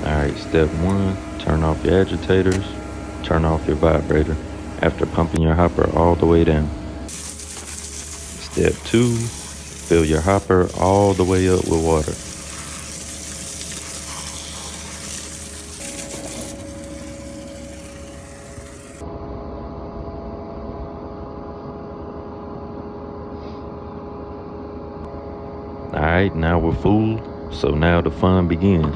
Alright, step 1, turn off your agitators, turn off your vibrator after pumping your hopper all the way down. Step 2, fill your hopper all the way up with water. Alright, now we're full, so now the fun begins.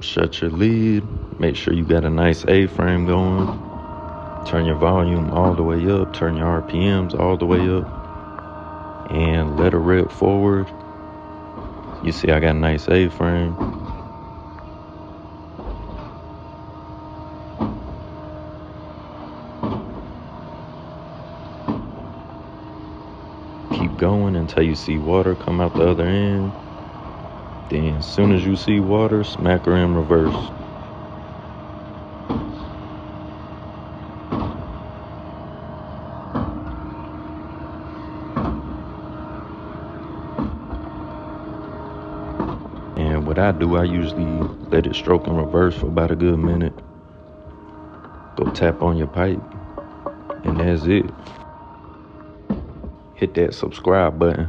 Shut your lid, make sure you got a nice A-frame going. Turn your volume all the way up, turn your RPMs all the way up, and let her rip forward. You see I got a nice A-frame. Keep going until you see water come out the other end. Then as soon as you see water, smack her in reverse. And what I do, I usually let it stroke in reverse for about a good minute. Go tap on your pipe, and that's it. Hit that subscribe button.